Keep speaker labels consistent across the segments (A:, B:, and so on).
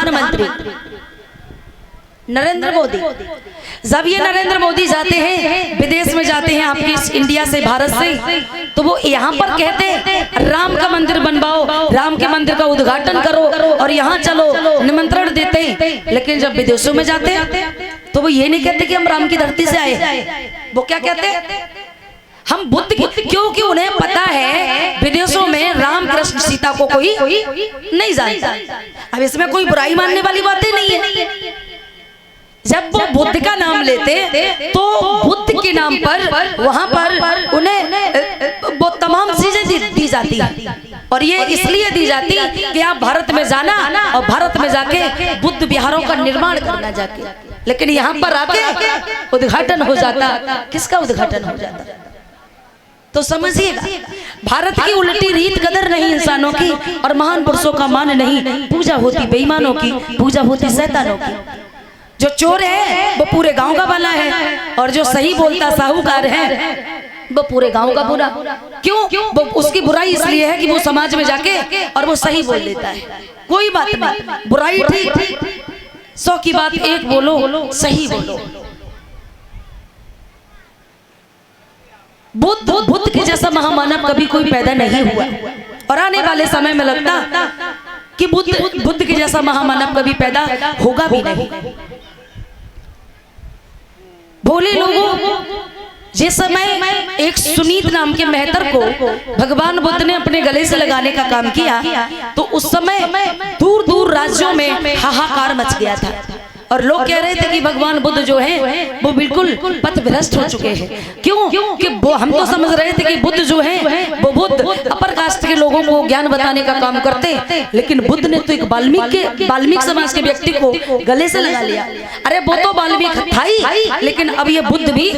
A: प्रधानमंत्री नरेंद्र मोदी, जब ये नरेंद्र मोदी जाते हैं विदेश में, जाते हैं आपकी इंडिया से, भारत से, तो वो यहाँ पर कहते हैं राम का मंदिर बनवाओ, राम के मंदिर का उद्घाटन करो और यहाँ चलो, निमंत्रण देते हैं। लेकिन जब विदेशों में जाते हैं तो वो ये नहीं कहते कि हम राम की धरती से आए, वो क्या कहते हैं, हम बुद्ध की, क्योंकि उन्हें पता है विदेशों में राम कृष्ण सीता को कोई नहीं जानता। अब इसमें कोई बुराई मानने वाली बातें नहीं है। जब वो बुद्ध का नाम लेते तो बुद्ध के नाम पर वहां पर उन्हें वो तमाम चीजें दी जाती है, और ये इसलिए दी जाती कि आप भारत में जाना और भारत में जाके बुद्ध विहारों का निर्माण करना जाके। लेकिन यहाँ पर आके उद्घाटन हो जाता, किसका उद्घाटन हो जाता? तो समझिएगा, भारत की उल्टी रीत कदर नहीं इंसानों की, और महान पुरुषों का मान नहीं, पूजा होती बेईमानों की, पूजा होती शैतानों की। जो चोर है वो पूरे गांव का भला है, और जो सही बोलता साहूकार है वो पूरे गांव का बुरा। क्यों? वो उसकी बुराई इसलिए है कि वो समाज में जाके और वो सही बोल देता है। कोई बात नहीं, बुराई ठीक, 100 की बात एक बोलो, सही बोलो। बुद्ध के जैसा महामानव कभी कोई पैदा नहीं हुआ, और आने वाले समय में लगता कि बुद्ध के जैसा महामानव कभी पैदा होगा भी नहीं। भोले लोगों, जिस समय एक सुनीत नाम के मेहतर को भगवान बुद्ध ने अपने गले से लगाने का काम किया, तो उस समय दूर दूर राज्यों में हाहाकार मच गया था, और लोग कह रहे थे कि भगवान बुद्ध जो हैं वो बिल्कुल पथभ्रष्ट हो चुके हैं। क्यों? कि वो, हम तो समझ रहे थे कि बुद्ध जो हैं वो बुद्ध अपर कास्ट के लोगों को ज्ञान बताने का काम करते, लेकिन बुद्ध ने तो एक वाल्मीकि समाज के व्यक्ति को गले से लगा लिया। अरे वो तो वाल्मीकि था ही, लेकिन अब ये बुद्ध भी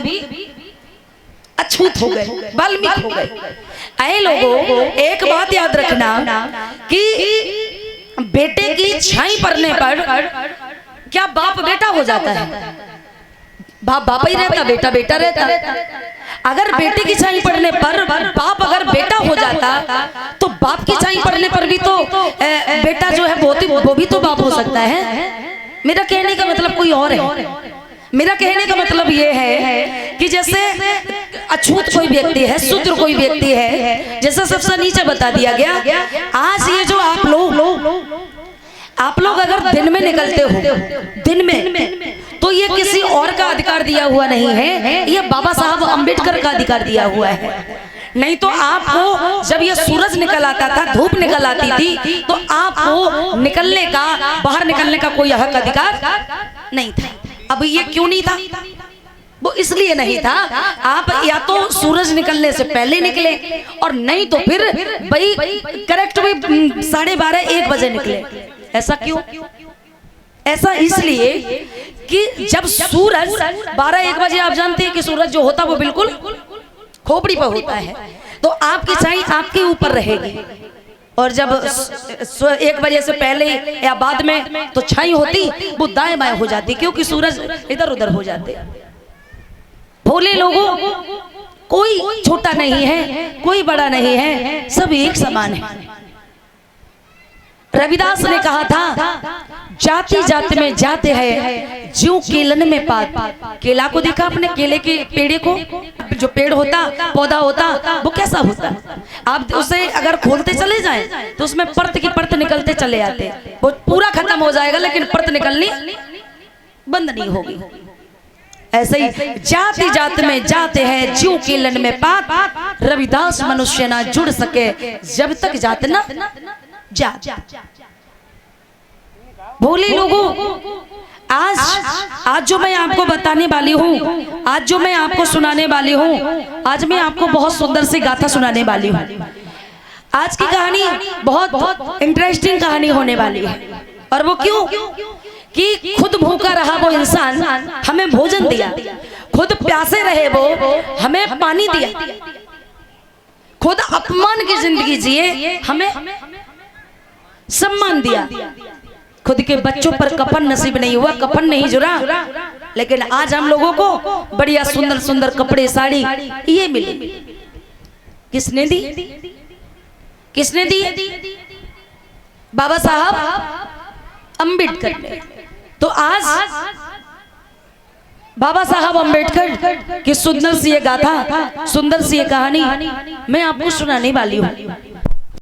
A: अछूत हो गए, वाल्मीकि हो गए। ऐ लोगों, एक बात याद रखना कि बेटे की छाई पड़ने पर क्या बाप बेटा हो जाता है? बाप ही रहता, बेटा बेटा रहता। अगर बेटे की छाई पड़ने पर बाप अगर बेटा हो जाता, तो बाप की छाई पड़ने पर भी तो बेटा जो है वो भी तो बाप हो सकता है। मेरा कहने का मतलब कोई और है। मेरा कहने का मतलब ये है कि जैसे अछूत कोई व्यक्ति है, शूद्र कोई व्यक्ति है, जैसे सबसे नीचे बता दिया गया, आज ये जो आप लोग अगर दिन में निकलते हो, दिन में, तो ये किसी और का अधिकार दिया हुआ नहीं है, ये बाबा साहब अम्बेडकर का अधिकार दिया हुआ है। नहीं तो आपको जब ये सूरज निकल आता था, धूप निकल आती थी, तो आपको निकलने का, बाहर निकलने का कोई हक अधिकार नहीं था। अब ये क्यों नहीं था? वो इसलिए नहीं था, आप या तो सूरज निकलने से पहले निकले, और नहीं तो फिर भाई करेक्ट भाई 12:30 1 बजे निकले। ऐसा क्यों? ऐसा इसलिए कि जब सूरज 12-1 बजे, आप जानते हैं कि सूरज जो होता वो बिल्कुल खोपड़ी पर होता है, तो आपकी छाई आपके ऊपर रहेगी, और जब 1 बजे से पहले या बाद में तो छाई होती वो दाएं बाएं हो जाती, क्योंकि सूरज इधर उधर हो जाते। भोले लोगों, कोई छोटा नहीं है, कोई बड़ा नहीं है, सब एक समान है। रविदास ने कहा था, जाति जाति में जाते हैं, ज्यों केलन में पात। केला को देखा आपने? केले के पेड़े को, जो पेड़ होता, पौधा होता, वो कैसा होता? आप उसे अगर खोलते चले जाएं तो उसमें परत की परत निकलते चले आते, वो पूरा खत्म हो जाएगा, लेकिन परत निकलनी बंद नहीं होगी। ऐसे ही जाति जात में जाते हैं, ज्यों केलन में पात। रविदास मनुष्य ना जुड़ सके, जब तक जात ना जा। भोले लोगों, आज जो मैं आपको बताने वाली हूँ, आज जो मैं आपको सुनाने वाली हूँ, आज मैं आपको बहुत सुंदर सी गाथा सुनाने वाली हूँ। आज की कहानी बहुत इंटरेस्टिंग कहानी होने वाली है। और वो क्यों? कि खुद भूखा रहा वो इंसान, हमें भोजन दिया, खुद प्यासे रहे वो, हमें पानी दिया, खुद अपमान की जिंदगी जिए, हमें सम्मान दिया। खुद के बच्चों पर कफन नसीब नहीं हुआ, कफन नहीं जुड़ा, लेकिन आज हम लोगों को बढ़िया सुंदर सुंदर कपड़े, साड़ी ये मिले। किसने दी? किसने दी? बाबा साहब अम्बेडकर ने। तो आज बाबा साहब अम्बेडकर की सुंदर सी ये गाथा, सुंदर सी ये कहानी मैं आपको सुनाने वाली हूँ।